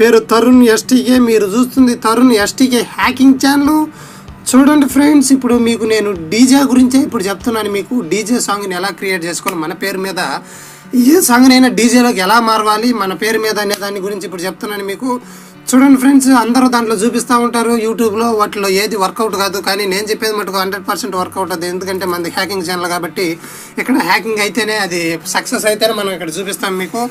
పేరు తరుణ్ ఎస్టీకే. మీరు చూస్తుంది తరుణ్ ఎస్టీకే హ్యాకింగ్ ఛానల్. చూడండి ఫ్రెండ్స్, ఇప్పుడు మీకు నేను డీజే గురించే ఇప్పుడు చెప్తున్నాను. మీకు డీజే సాంగ్ని ఎలా క్రియేట్ చేసుకోవాలి, మన పేరు మీద ఏ సాంగ్నైనా డీజేలోకి ఎలా మారవాలి మన పేరు మీద అనే దాని గురించి ఇప్పుడు చెప్తున్నాను మీకు. చూడండి ఫ్రెండ్స్, అందరూ దాంట్లో చూపిస్తూ ఉంటారు యూట్యూబ్లో, వాటిలో ఏది వర్కౌట్ కాదు. కానీ నేను చెప్పేది మటుకు 100% వర్కౌట్ అవుతుంది. ఎందుకంటే మనది హ్యాకింగ్ ఛానల్ కాబట్టి ఇక్కడ హ్యాకింగ్ అయితేనే అది సక్సెస్ అయితేనే మనం ఇక్కడ చూపిస్తాం మీకు.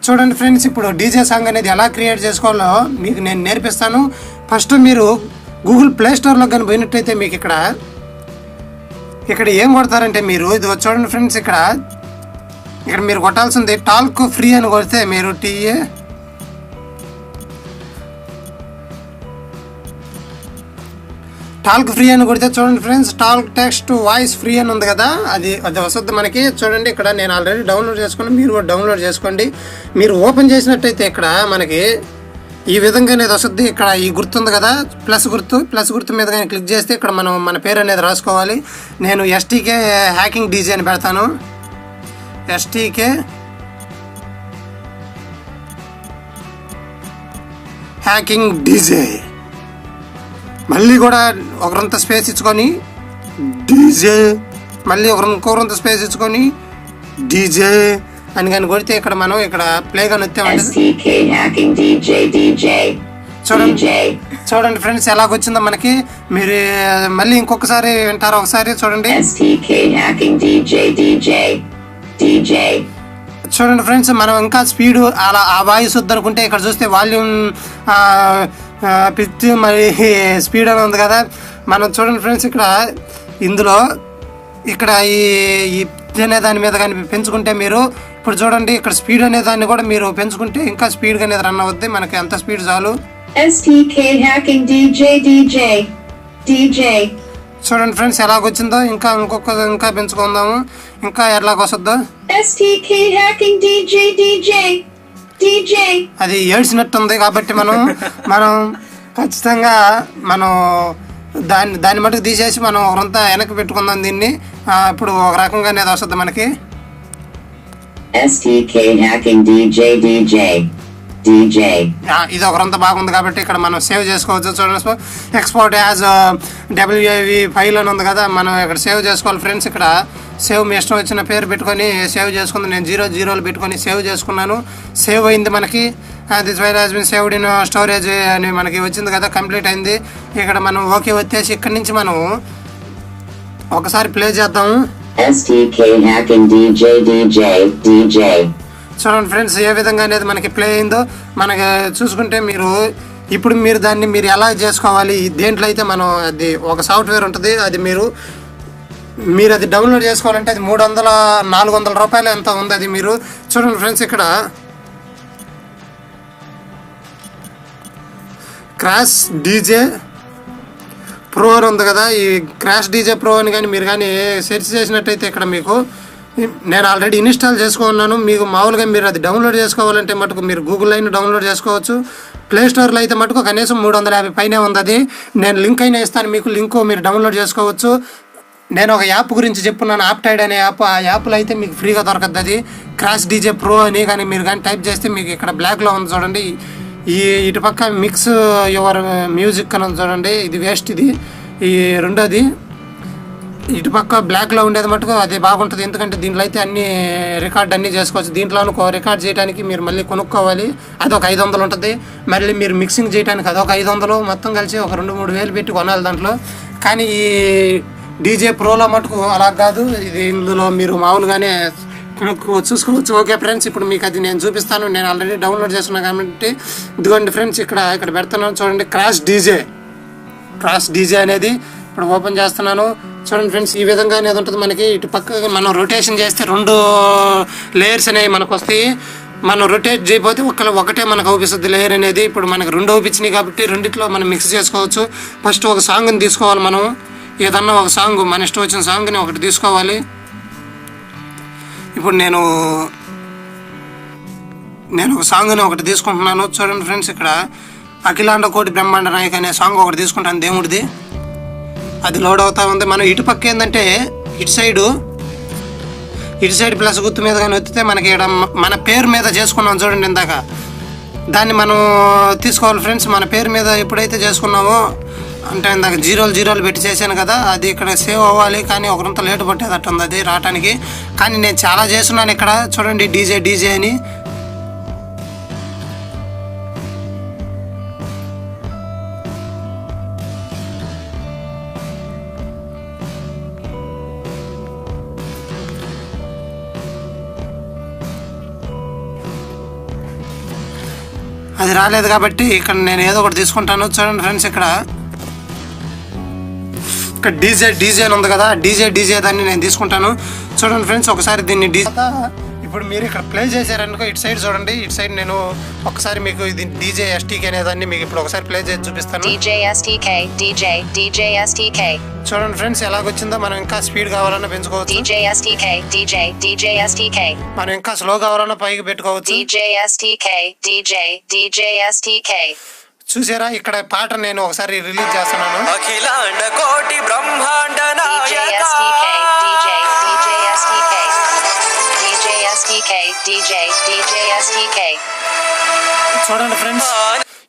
చూడండి ఫ్రెండ్స్, ఇప్పుడు డీజే సాంగ్ అనేది ఎలా క్రియేట్ చేసుకోవాలో మీకు నేను నేర్పిస్తాను. ఫస్ట్ మీరు గూగుల్ ప్లే స్టోర్లో కానీ పోయినట్టయితే మీకు ఇక్కడ ఏం కొడతారంటే మీరు ఇది చూడండి ఫ్రెండ్స్, ఇక్కడ మీరు కొట్టాల్సింది టాల్క్ ఫ్రీ అని కొడితే మీరు టాల్క్ ఫ్రీ అని కొడితే చూడండి friends, talc text voice free అని ఉంది కదా, అది వస్తుంది మనకి. చూడండి, ఇక్కడ నేను ఆల్రెడీ డౌన్లోడ్ చేసుకుని మీరు కూడా డౌన్లోడ్ చేసుకోండి. మీరు ఓపెన్ చేసినట్టయితే ఇక్కడ మనకి ఈ విధంగా అనేది వస్తుంది. ఇక్కడ ఈ గుర్తుంది కదా, ప్లస్ గుర్తు మీద కానీ క్లిక్ చేస్తే ఇక్కడ మనం మన పేరు అనేది రాసుకోవాలి. నేను ఎస్టీకే హ్యాకింగ్ డీజే అని పెడతాను. ఎస్టీకే హ్యాకింగ్ డీజే, మళ్ళీ కూడా ఒకరంత స్పేస్ ఇచ్చుకొని డీజే, మళ్ళీ ఇంకొకరంత స్పేస్ ఇచ్చుకొని డీజే అని కానీ కొడితే ఇక్కడ మనం ఇక్కడ ప్లే కానీ చూడండి ఫ్రెండ్స్ ఎలాగొచ్చిందో మనకి. మీరు మళ్ళీ ఇంకొకసారి వింటారా? ఒకసారి చూడండి. చూడండి ఫ్రెండ్స్, మనం ఇంకా స్పీడ్ అలా ఆ వాయిస్ వద్దనుకుంటే ఇక్కడ చూస్తే వాల్యూమ్ పిచ్ మరి స్పీడ్ అని ఉంది కదా. మనం చూడండి ఫ్రెండ్స్, ఇందులో ఈ పిచ్ అనే దాని మీద కానీ పెంచుకుంటే మీరు ఇప్పుడు చూడండి, ఇక్కడ స్పీడ్ అనే దాన్ని కూడా మీరు పెంచుకుంటే ఇంకా స్పీడ్గా అనేది రన్ అవుద్ది. మనకి ఎంత స్పీడ్ చాలు. చూడండి ఫ్రెండ్స్ ఎలాగొచ్చిందో. ఇంకా పెంచుకుందాము, ఇంకా ఎలాగొస్తుందో. అది ఏడ్చినట్టు ఉంది కాబట్టి మనం ఖచ్చితంగా దాన్ని మటుకు తీసేసి మనం ఒకరంతా వెనక్కి పెట్టుకుందాం దీన్ని. ఇప్పుడు ఒక రకంగా అనేది వస్తుంది మనకి. ఇది ఒకరంతా బాగుంది కాబట్టి ఇక్కడ మనం సేవ్ చేసుకోవచ్చు. చూడండి, ఎక్స్పోర్ట్ యాజ్ WAV ఫైల్ అని ఉంది కదా, మనం ఇక్కడ సేవ్ చేసుకోవాలి ఫ్రెండ్స్. ఇక్కడ సేవ్ మీ ఇష్టం వచ్చిన పేరు పెట్టుకొని సేవ్ చేసుకుంది. నేను 00 పెట్టుకొని సేవ్ చేసుకున్నాను. సేవ్ అయింది మనకి. This file has been saved in storage అని మనకి వచ్చింది కదా, కంప్లీట్ అయింది. ఇక్కడ మనం ఓకే వచ్చేసి ఇక్కడ నుంచి మనం ఒకసారి ప్లే చేద్దాము. చూడండి ఫ్రెండ్స్ ఏ విధంగా అనేది మనకి ప్లే అయిందో. మనకి చూసుకుంటే ఇప్పుడు దాన్ని మీరు ఎలా చేసుకోవాలి, దేంట్లో అయితే మనం అది ఒక సాఫ్ట్వేర్ ఉంటుంది, అది మీరు అది డౌన్లోడ్ చేసుకోవాలంటే అది 300-400 రూపాయలు ఎంత ఉంది. అది మీరు చూడండి ఫ్రెండ్స్, ఇక్కడ క్రాష్ డీజే ప్రో అని ఉంది కదా, ఈ క్రాష్ డీజే ప్రో అని కానీ మీరు కానీ సెర్చ్ చేసినట్టయితే ఇక్కడ మీకు నేను ఆల్రెడీ ఇన్స్టాల్ చేసుకున్నాను. మీకు మామూలుగా మీరు అది డౌన్లోడ్ చేసుకోవాలంటే మటుకు మీరు గూగుల్ అయినా డౌన్లోడ్ చేసుకోవచ్చు. ప్లే స్టోర్లో అయితే మటుకు కనీసం 350 పైనే ఉంది. అది నేను లింక్ అయినా ఇస్తాను మీకు, లింక్ మీరు డౌన్లోడ్ చేసుకోవచ్చు. నేను ఒక యాప్ గురించి చెప్పున్నాను, ఆప్టైడ్ అనే యాప్. ఆ యాప్లో అయితే మీకు ఫ్రీగా దొరకద్దు. అది క్రాష్ డీజే ప్రో అని కానీ మీరు కానీ టైప్ చేస్తే మీకు ఇక్కడ బ్లాక్లో ఉంది చూడండి. ఇటుపక్క మిక్స్ యువర్ మ్యూజిక్ అని ఉంది చూడండి, ఇది వేస్ట్. ఈ రెండోది ఇటుపక్క బ్లాక్లో ఉండేది మటుకు అది బాగుంటుంది. ఎందుకంటే దీంట్లో అయితే అన్నీ చేసుకోవచ్చు. దీంట్లో రికార్డ్ చేయడానికి మీరు మళ్ళీ కొనుక్కోవాలి, అదొక 500 ఉంటుంది. మళ్ళీ మీరు మిక్సింగ్ చేయడానికి అదొక 500, మొత్తం కలిసి ఒక 2-3 వేలు పెట్టి కొనాలి దాంట్లో. కానీ ఈ డీజే ప్రోలో మటుకు అలా కాదు, ఇందులో మీరు మామూలుగానే చూసుకోవచ్చు. ఓకే ఫ్రెండ్స్, ఇప్పుడు మీకు అది నేను చూపిస్తాను. నేను ఆల్రెడీ డౌన్లోడ్ చేస్తున్నాను కాబట్టి ఇదిగోండి ఫ్రెండ్స్, ఇక్కడ పెడుతున్నాను చూడండి. క్రాష్ డీజే అనేది ఇప్పుడు ఓపెన్ చేస్తున్నాను. చూడండి ఫ్రెండ్స్, ఈ విధంగా అనేది ఉంటుంది మనకి. ఇటు పక్క మనం రొటేషన్ చేస్తే 2 లేయర్స్ అనేవి మనకు వస్తాయి. మనం రొటేట్ చేయకపోతే ఒకటే మనకు అవుపిస్తుంది లేయర్ అనేది. ఇప్పుడు మనకు 2 అవుపించినాయి కాబట్టి రెండిట్లో మనం మిక్స్ చేసుకోవచ్చు. ఫస్ట్ ఒక సాంగ్ని తీసుకోవాలి మనం, ఏదన్నా ఒక సాంగ్ మన ఇష్టం వచ్చిన సాంగ్ని ఒకటి తీసుకోవాలి. ఇప్పుడు నేను ఒక సాంగ్ని ఒకటి తీసుకుంటున్నాను. చూడండి ఫ్రెండ్స్, ఇక్కడ అఖిలాండ కోటి బ్రహ్మాండ నాయక్ అనే సాంగ్ ఒకటి తీసుకుంటాను దేవుడిది. అది లోడ్ అవుతా ఉంది. మనం ఇటు పక్క ఏంటంటే ఇటు సైడ్ ప్లస్ గుర్తు మీద కానీ వస్తే మనకి ఇక్కడ మన పేరు మీద చేసుకున్నాం చూడండి. ఇందాక దాన్ని మనం తీసుకోవాలి ఫ్రెండ్స్. మన పేరు మీద ఎప్పుడైతే చేసుకున్నామో, అంటే ఇందాక జీరోలు పెట్టి చేశాను కదా, అది ఇక్కడ సేవ్ అవ్వాలి. కానీ ఒకరంతా లేటు పట్టేదట్టు ఉంది అది రావడానికి. కానీ నేను చాలా చేస్తున్నాను ఇక్కడ. చూడండి డీజే అని. అది రాలేదు కాబట్టి ఇక్కడ నేను ఏదో ఒకటి తీసుకుంటాను. చూడండి ఫ్రెండ్స్, ఇక్కడ డీజే అని ఉంది కదా, డీజే దాన్ని నేను తీసుకుంటాను. చూడండి ఫ్రెండ్స్, ఒకసారి దీన్ని ఇప్పుడు మీరు ఇక్కడ ప్లే చేశారనుకో, ఇటు సైడ్ చూడండి. ఇటు సైడ్ నేను ఒకసారి మీకు ఇది డీజే ఎస్టీకే అనేదాన్ని మీకు ఇప్పుడు ఒకసారి ప్లే చేసి చూపిస్తాను. చూడండి ఫ్రెండ్స్, ఎలాగొచ్చిందో. మనం ఇంకా స్పీడ్ కావాలన్నా పెంచుకోవచ్చు, మనం ఇంకా స్లో కావాలన్నా పైకి పెట్టుకోవచ్చు. చూసారా, ఇక్కడ పాట నేను ఒకసారి రిలీజ్ చేస్తున్నాను. చూడండి ఫ్రెండ్స్,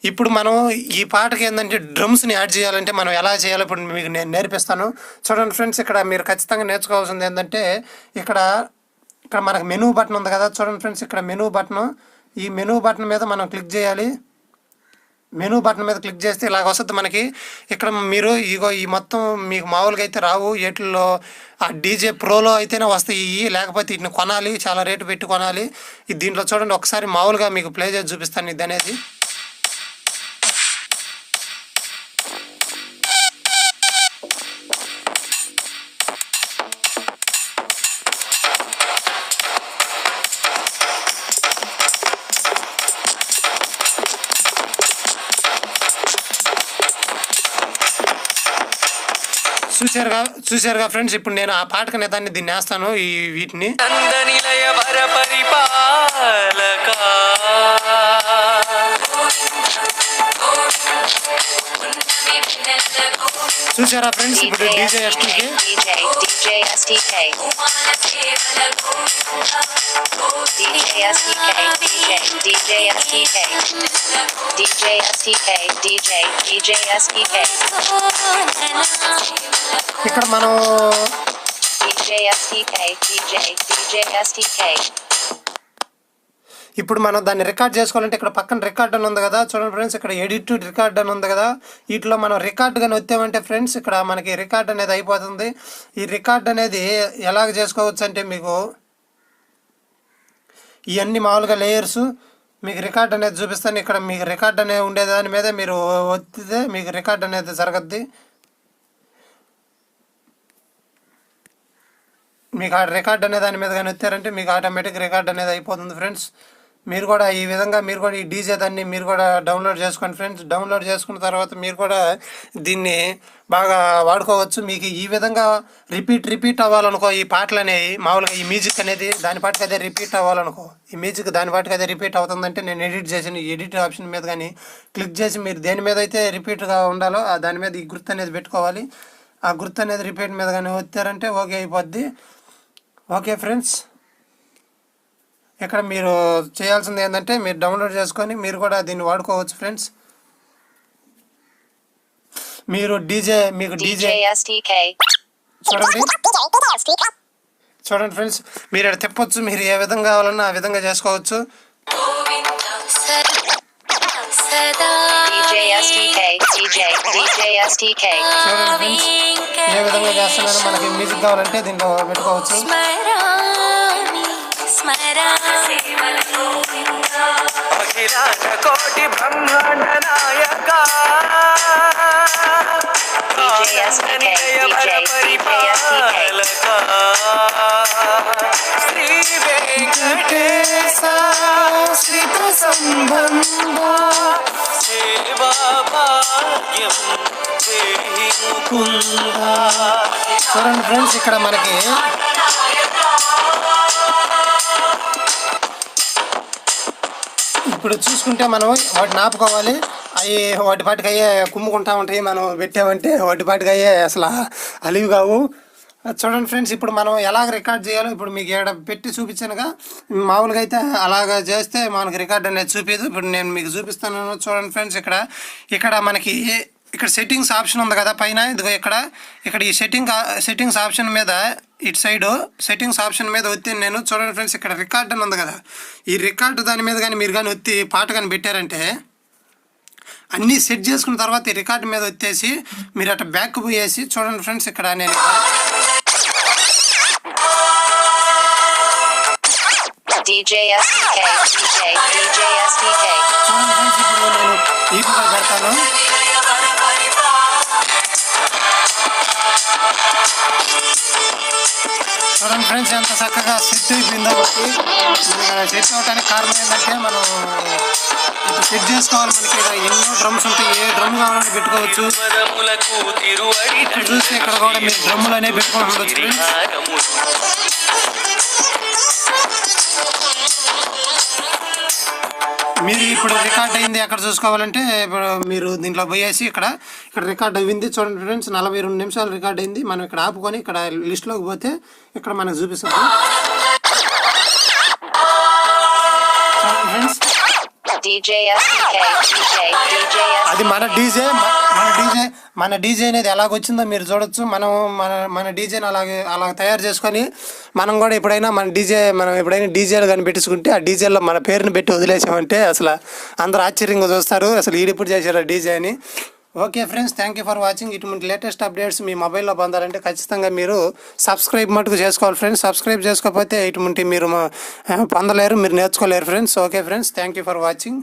ఇప్పుడు మనం ఈ పాటకి ఏంటంటే డ్రమ్స్ని యాడ్ చేయాలంటే మనం ఎలా చేయాలో ఇప్పుడు మీకు నేను నేర్పిస్తాను. చూడండి ఫ్రెండ్స్, ఇక్కడ మీరు ఖచ్చితంగా నేర్చుకోవాల్సింది ఏంటంటే, ఇక్కడ మనకు మెనూ బటన్ ఉంది కదా. చూడండి ఫ్రెండ్స్, ఇక్కడ మెనూ బటన్, ఈ మెనూ బటన్ మీద మనం క్లిక్ చేయాలి. మెనూ బటన్ మీద క్లిక్ చేస్తే ఇలాగ వస్తుంది మనకి. ఇక్కడ మీరు ఈ మొత్తం మీకు మామూలుగా అయితే రావు, వీటిల్లో ఆ డీజే ప్రోలో అయితేనే వస్తాయి. లేకపోతే వీటిని కొనాలి, చాలా రేటు పెట్టి కొనాలి. దీంట్లో చూడండి, ఒకసారి మామూలుగా మీకు ప్లే చేసి చూపిస్తాను ఇది అనేది. చూసారుగా ఫ్రెండ్స్, ఇప్పుడు నేను ఆ పాటకనే దాన్ని దీన్ని వేస్తాను. వీటిని చూసారా ఫ్రెండ్స్, ఇప్పుడు డీజే ఎస్టీకే ఇక్కడ మనం ఇప్పుడు మనం దాన్ని రికార్డ్ చేసుకోవాలంటే ఇక్కడ పక్కన రికార్డ్ అని ఉంది కదా. చూడండి ఫ్రెండ్స్, ఇక్కడ ఎడిట్ రికార్డ్ అని ఉంది కదా. వీటిలో మనం రికార్డ్ కానీ వచ్చామంటే ఫ్రెండ్స్, ఇక్కడ మనకి రికార్డ్ అనేది అయిపోతుంది. ఈ రికార్డ్ అనేది ఎలాగ చేసుకోవచ్చు అంటే, మీకు ఇవన్నీ మామూలుగా లేయర్స్ మీకు రికార్డ్ అనేది చూపిస్తాను. ఇక్కడ మీకు రికార్డ్ అనేది ఉండే దాని మీద మీరు ఒత్తితే మీకు రికార్డ్ అనేది జరగద్ది. మీకు ఆ రికార్డ్ అనే దాని మీద కానీ వచ్చారంటే మీకు ఆటోమేటిక్ రికార్డ్ అనేది అయిపోతుంది ఫ్రెండ్స్. మీరు కూడా ఈ విధంగా ఈ డీజే దాన్ని మీరు కూడా డౌన్లోడ్ చేసుకోండి ఫ్రెండ్స్. డౌన్లోడ్ చేసుకున్న తర్వాత మీరు కూడా దీన్ని బాగా వాడుకోవచ్చు. మీకు ఈ విధంగా రిపీట్ అవ్వాలనుకో, ఈ పాటలు అనేవి మామూలుగా ఈ మ్యూజిక్ అనేది దాని పాటికి అదే రిపీట్ అవ్వాలనుకో, ఈ మ్యూజిక్ దాని పాటికి అదే రిపీట్ అవుతుందంటే నేను ఎడిట్ ఆప్షన్ మీద కానీ క్లిక్ చేసి మీరు దేని మీద అయితే రిపీట్గా ఉండాలో దాని మీద ఈ గుర్తు అనేది పెట్టుకోవాలి. ఆ గుర్తు అనేది రిపీట్ మీద కానీ వచ్చారంటే ఓకే అయిపోద్ది. ఓకే ఫ్రెండ్స్, ఇక్కడ మీరు చేయాల్సింది ఏంటంటే మీరు డౌన్లోడ్ చేసుకొని మీరు కూడా దీన్ని వాడుకోవచ్చు ఫ్రెండ్స్. మీరు డీజే చూడండి ఫ్రెండ్స్, మీరు ఇక్కడ తిప్పొచ్చు. మీరు ఏ విధంగా కావాలన్నా ఆ విధంగా చేసుకోవచ్చు. చూడండి ఫ్రెండ్స్, ఏ విధంగా చేస్తున్నారో మనకి మ్యూజిక్ కావాలంటే దీంట్లో పెట్టుకోవచ్చు. కోటి బ్రహ్మాండ నాయక శ్రీ వెంకటేశ శ్రీత సంబంధ సేవా భాగ్యం చూడండి ఫ్రెండ్స్, ఇక్కడ మనకి ఇప్పుడు చూసుకుంటే మనం వాటిని ఆపుకోవాలి. అవి వాటి పాటికి అయ్యే కుమ్ముకుంటా ఉంటాయి. మనం పెట్టామంటే వాటి పాటికి అయ్యే అసలు అలివి కావు. చూడండి ఫ్రెండ్స్, ఇప్పుడు మనం ఎలాగ రికార్డ్ చేయాలో ఇప్పుడు మీకు ఇక్కడ పెట్టి చూపించానుగా. మామూలుగా అయితే అలాగా చేస్తే మనకి రికార్డ్ అనేది చూపించదు. ఇప్పుడు నేను మీకు చూపిస్తాను. చూడండి ఫ్రెండ్స్, ఇక్కడ మనకి ఇక్కడ సెట్టింగ్స్ ఆప్షన్ ఉంది కదా పైన. ఇదిగో ఇక్కడ ఈ సెట్టింగ్స్ ఆప్షన్ మీద ఇటు సైడ్ సెట్టింగ్స్ ఆప్షన్ మీద వచ్చి నేను చూడండి ఫ్రెండ్స్, ఇక్కడ రికార్డ్ అని ఉంది కదా. ఈ రికార్డు దాని మీద కానీ మీరు కానీ వచ్చి పాట కానీ పెట్టారంటే అన్నీ సెట్ చేసుకున్న తర్వాత ఈ రికార్డు మీద వచ్చేసి మీరు అట్లా బ్యాక్ పోయేసి చూడండి ఫ్రెండ్స్, ఇక్కడ నేను చూడండి ఫ్రెండ్స్, ఇప్పుడు నేను ఈపుగా పెడతాను. చూడండి ఫ్రెండ్స్, ఎంత చక్కగా సెట్ అయిపోయిందో. ఒకటి సెట్ అవడానికి కారణం ఏంటంటే మనం ఇప్పుడు సెట్ చేసుకోవాలి. మనకి ఇక్కడ ఎన్నో డ్రమ్స్ ఉంటాయి, ఏ డ్రమ్ కావాలని పెట్టుకోవచ్చు. ఇక్కడ చూస్తే ఇక్కడ కూడా మీరు డ్రమ్ములు అనేవి పెట్టుకొని ఉండొచ్చు. మీరు ఇప్పుడు రికార్డ్ అయింది ఎక్కడ చూసుకోవాలంటే ఇప్పుడు మీరు దీంట్లో పోయేసి ఇక్కడ రికార్డ్ అయింది. చూడండి ఫ్రెండ్స్, 42 నిమిషాలు రికార్డ్ అయింది. మనం ఇక్కడ ఆపుకొని ఇక్కడ లిస్ట్లోకి పోతే ఇక్కడ మనకు చూపిస్తుంది. చూడండి ఫ్రెండ్స్, అది మన డీజే అనేది ఎలాగొచ్చిందో మీరు చూడొచ్చు. మనం మన డీజేని అలా తయారు చేసుకొని మనం కూడా మనం ఎప్పుడైనా డీజేలు కానీ పెట్టించుకుంటే ఆ డీజేలో మన పేరుని పెట్టి వదిలేసామంటే అసలు అందరూ ఆశ్చర్యంగా చూస్తారు, అసలు ఈడిప్పుడు చేశారు డీజే అని. Okay friends, thank you for watching. ఇటువంటి లేటెస్ట్ అప్డేట్స్ మీ మొబైల్లో పొందాలంటే ఖచ్చితంగా మీరు సబ్స్క్రైబ్ మటుకు చేసుకోవాలి ఫ్రెండ్స్. సబ్స్క్రైబ్ చేసుకోకపోతే ఇటువంటి మీరు పొందలేరు, మీరు నేర్చుకోలేరు friends. Okay friends, thank you for watching.